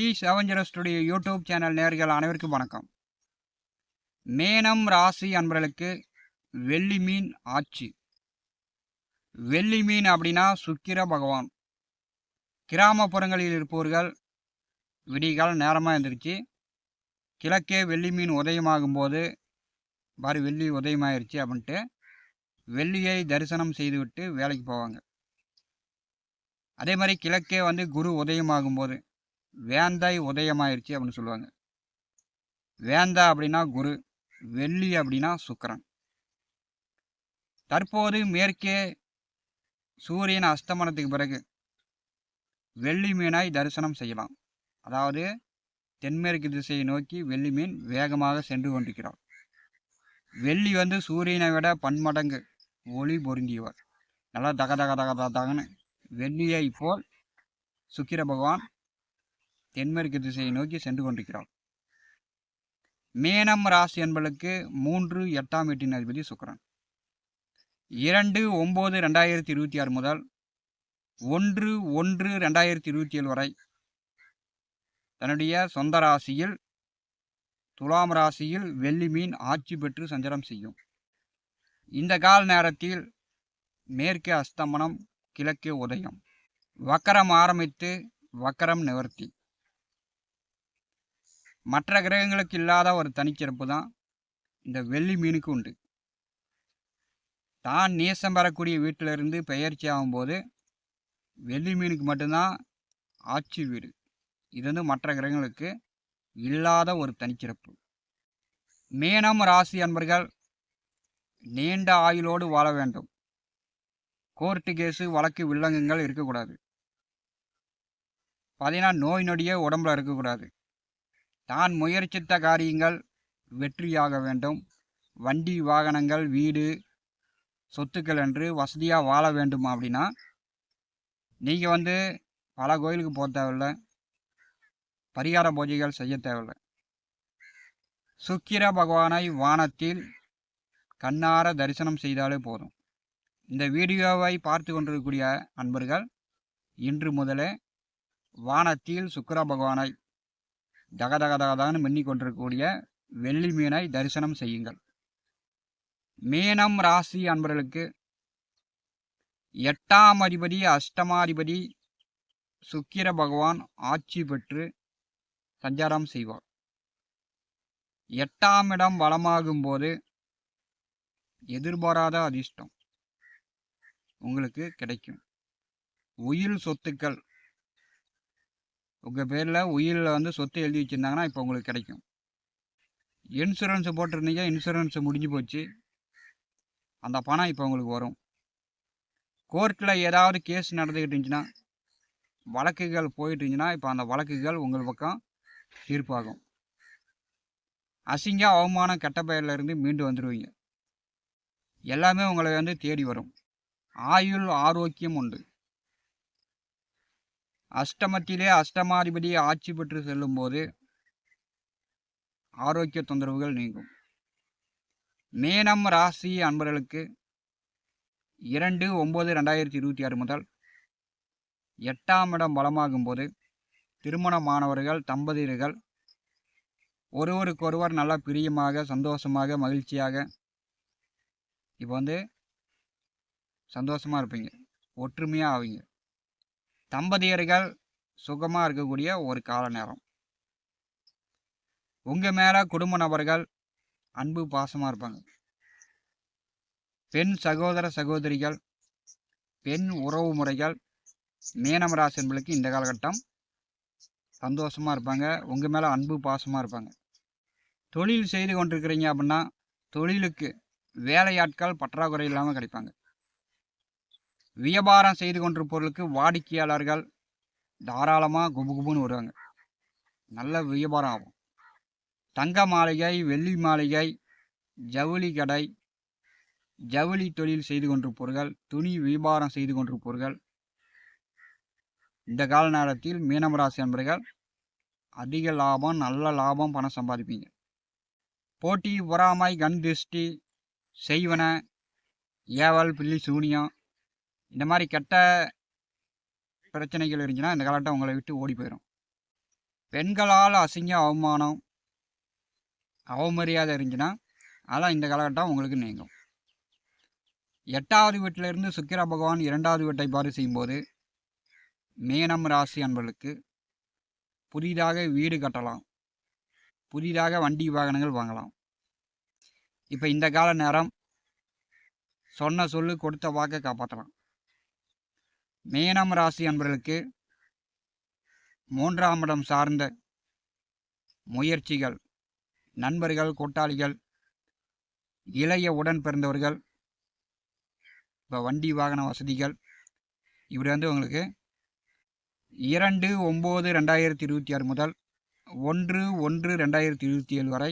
T7 studio YouTube channel நேயர்கள் அனைவருக்கும் வணக்கம். மேனம் ராசி அன்பர்களுக்கு வெள்ளி மீன் ஆட்சி. வெள்ளி மீன் அப்படின்னா சுக்கிர பகவான். கிராமப்புறங்களில் இருப்பவர்கள் விடிகால் நேரமாக எழுந்திரிச்சு கிழக்கே வெள்ளி மீன் உதயமாகும் போது பாரு வெள்ளி உதயமாயிருச்சு அப்படின்ட்டு வெள்ளியை தரிசனம் செய்துவிட்டு வேலைக்கு போவாங்க. அதே மாதிரி கிழக்கே குரு உதயமாகும் போது வேந்தாய் உதயமாயிருச்சு அப்படின்னு சொல்லுவாங்க. வேந்தா அப்படின்னா குரு, வெள்ளி அப்படின்னா சுக்கிரன். தற்போது மேற்கே சூரியன் அஸ்தமனத்துக்கு பிறகு வெள்ளி மீனாய் தரிசனம் செய்யலாம். அதாவது தென்மேற்கு திசையை நோக்கி வெள்ளி மீன் வேகமாக சென்று கொண்டிருக்கிறார். வெள்ளி சூரியனை விட பன்மடங்கு ஒளி பொருந்தியவர். நல்லா தக தக தக தகன்னு வெள்ளியை போல் சுக்கிர பகவான் தென்மேற்கு திசையை நோக்கி சென்று கொண்டிருக்கிறார். மேனம் ராசி என்பதற்கு 3 8ஆம் வீட்டின் அதிபதி சுக்கிரன். 2/9/2026 முதல் 1/1/2027 வரை தன்னுடைய சொந்த ராசியில் துலாம் ராசியில் வெள்ளி மீன் ஆட்சி பெற்று சஞ்சாரம் செய்யும். இந்த கால நேரத்தில் மேற்கே அஸ்தமனம், கிழக்கே உதயம், வக்கரம் ஆரம்பித்து வக்கரம் நிவர்த்தி. மற்ற கிரகங்களுக்கு இல்லாத ஒரு தனிச்சிறப்பு தான் இந்த வெள்ளி மீனுக்கு உண்டு. தான் நேசம் பெறக்கூடிய வீட்டிலிருந்து பெயர்ச்சி ஆகும்போது வெள்ளி மீனுக்கு மட்டும்தான் ஆட்சி வீடு. இது மற்ற கிரகங்களுக்கு இல்லாத ஒரு தனிச்சிறப்பு. மேனம் ராசி அன்பர்கள் நீண்ட ஆயுளோடு வாழ வேண்டும். கோர்ட்டு கேஸு வழக்கு வில்லங்கங்கள் இருக்கக்கூடாது. பார்த்தீங்கன்னா நோய் நொடியே உடம்புல இருக்கக்கூடாது. தான் முயற்சித்த காரியங்கள் வெற்றியாக வேண்டும். வண்டி வாகனங்கள் வீடு சொத்துக்கள் என்று வசதியாக வாழ வேண்டும். அப்படின்னா நீங்கள் பல கோயிலுக்கு போக தேவையில்லை, பரிகார பூஜைகள் செய்ய தேவையில்லை. சுக்கிர பகவானை வானத்தில் கண்ணார தரிசனம் செய்தாலே போதும். இந்த வீடியோவை பார்த்து கொண்டிருக்கக்கூடிய அன்பர்கள் இன்று முதலே வானத்தில் சுக்கிர பகவானை தகதகதகதான்னு மின்னி கொண்டிருக்கக்கூடிய வெள்ளி மீனை தரிசனம் செய்யுங்கள். மேனம் ராசி அன்பர்களுக்கு 8ஆம் அதிபதி அஷ்டமாதிபதி சுக்கிர பகவான் ஆட்சி பெற்று சஞ்சாரம் செய்வார். 8ஆம் இடம் பலமாகும் போது எதிர்பாராத அதிர்ஷ்டம் உங்களுக்கு கிடைக்கும். உயில் சொத்துக்கள் உங்கள் பேரில் உயிரில் சொத்து எழுதி வச்சுருந்தாங்கன்னா இப்போ உங்களுக்கு கிடைக்கும். இன்சூரன்ஸ் போட்டிருந்தீங்க, இன்சூரன்ஸ் முடிஞ்சு போச்சு, அந்த பணம் இப்போ உங்களுக்கு வரும். கோர்ட்டில் ஏதாவது கேஸ் நடந்துக்கிட்டு இருந்துச்சுன்னா, வழக்குகள் போயிட்டு இருந்துச்சுன்னா இப்போ அந்த வழக்குகள் உங்கள் பக்கம் தீர்ப்பாகும். அசிங்க அவமானம் கெட்ட பெயர்லேருந்து மீண்டு வந்துடுவீங்க. எல்லாமே உங்களை தேடி வரும். ஆயுள் ஆரோக்கியம் உண்டு. அஷ்டமத்திலே அஷ்டமாதிபதி ஆட்சி பெற்று செல்லும் போது ஆரோக்கிய தொந்தரவுகள் நீங்கும். மேனம் ராசி அன்பர்களுக்கு 2/9/2026 முதல் 8ஆம் இடம் பலமாகும் போது திருமணமானவர்கள் தம்பதியர்கள் ஒருவருக்கொருவர் நல்லா பிரியமாக சந்தோஷமாக மகிழ்ச்சியாக இப்போ சந்தோஷமாக இருப்பீங்க, ஒற்றுமையாக ஆவீங்க. தம்பதியர்கள் சுகமாக இருக்கக்கூடிய ஒரு கால நேரம். உங்கள் மேலே குடும்ப நபர்கள் அன்பு பாசமாக இருப்பாங்க. பெண் சகோதர சகோதரிகள், பெண் உறவு முறைகள் மேனம் ராசி என்பதற்கு இந்த காலகட்டம் சந்தோஷமாக இருப்பாங்க. உங்கள் மேலே அன்பு பாசமாக இருப்பாங்க. தொழில் செய்து கொண்டிருக்கிறீங்க அப்படின்னா தொழிலுக்கு வேலையாட்கள் பற்றாக்குறை இல்லாமல் கிடைப்பாங்க. வியாபாரம் செய்து கொண்டிருப்பவர்களுக்கு வாடிக்கையாளர்கள் தாராளமாக குபுகுபுன்னு வருவாங்க. நல்ல வியாபாரம் ஆகும். தங்க மாளிகை, வெள்ளி மாளிகை, ஜவுளி கடை, ஜவுளி தொழில் செய்து கொண்டிருப்பவர்கள், துணி வியாபாரம் செய்து கொண்டிருப்பவர்கள் இந்த கால நேரத்தில் மீனமராசி என்பவர்கள் அதிக லாபம், நல்ல லாபம், பணம் சம்பாதிப்பீங்க. போட்டி பொறாமை கண் திருஷ்டி செய்வன ஏவல் பில்லி சூனியம் இந்த மாதிரி கெட்ட பிரச்சனைகள் இருந்துச்சுன்னா இந்த காலகட்டம் உங்களை விட்டு ஓடி போயிடும். பெண்களால் அசிங்க அவமானம் அவமரியாதை இருந்துச்சுன்னா அதெல்லாம் இந்த காலகட்டம் உங்களுக்கு நீங்கும். 8வது வீட்டிலிருந்து சுக்கிர பகவான் 2வது வீட்டை பார்வை செய்யும்போது மீனம் ராசி அன்பர்களுக்கு புதிதாக வீடு கட்டலாம், புதிதாக வண்டி வாகனங்கள் வாங்கலாம். இப்போ இந்த கால நேரம் சொன்ன சொல்லு கொடுத்த வாக்கை காப்பாற்றலாம். மீனம் ராசி அன்பர்களுக்கு 3ஆம் இடம் சார்ந்த முயற்சிகள், நண்பர்கள், கூட்டாளிகள், இளைய உடன் பிறந்தவர்கள், இப்போ வண்டி வாகன வசதிகள், இப்படி உங்களுக்கு 2/9/2026 முதல் 1/1/2027 வரை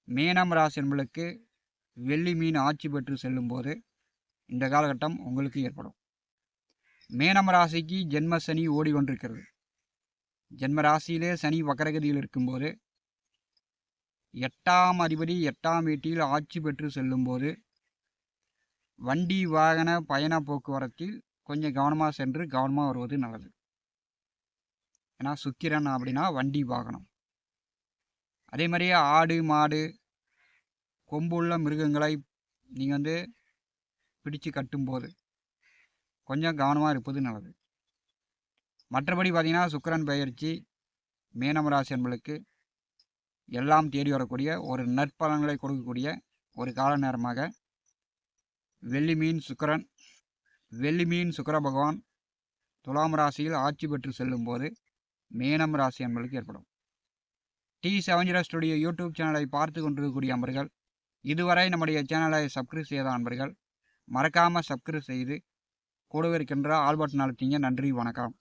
மீனம் ராசி என்பளுக்கு வெள்ளி மீன் ஆட்சி பெற்று செல்லும்போது இந்த காலகட்டம் உங்களுக்கு ஏற்படும். மீனம் ராசிக்கு ஜென்ம சனி ஓடி கொண்டிருக்கிறது. ஜென்ம ராசியிலே சனி வக்கரகதியில் இருக்கும்போது 8ஆம் அதிபதி 8ஆம் வீட்டில் ஆட்சி பெற்று செல்லும்போது வண்டி வாகன பயண போக்குவரத்தில் கொஞ்சம் கவனமாக சென்று கவனமாக வருவது நல்லது. ஏன்னா சுக்கிரன் அப்படின்னா வண்டி வாகனம். அதே மாதிரியே ஆடு மாடு கொம்புள்ள மிருகங்களை நீங்கள் பிடிச்சு கட்டும்போது கொஞ்சம் கவனமாக இருப்பது நல்லது. மற்றபடி பார்த்திங்கன்னா சுக்கிரன் பெயர்ச்சி மீனம் ராசி என்பளுக்கு எல்லாம் தேடி வரக்கூடிய ஒரு நற்பலன்களை கொடுக்கக்கூடிய ஒரு கால நேரமாக வெள்ளி மீன் சுக்கிர பகவான் துலாம் ராசியில் ஆட்சி பெற்று செல்லும்போது மீனம் ராசி என்பளுக்கு ஏற்படும். T70 ஸ்டுடியோ யூடியூப் சேனலை பார்த்து கொண்டிருக்கக்கூடிய அன்பர்கள், இதுவரை நம்முடைய சேனலை சப்ஸ்கிரைப் செய்த அன்பர்கள் மறக்காமல் சப்ஸ்கிரைப் செய்து கூடவே இருக்கின்ற ஆல் பட்டன் அழுத்திங்க. நன்றி, வணக்கம்.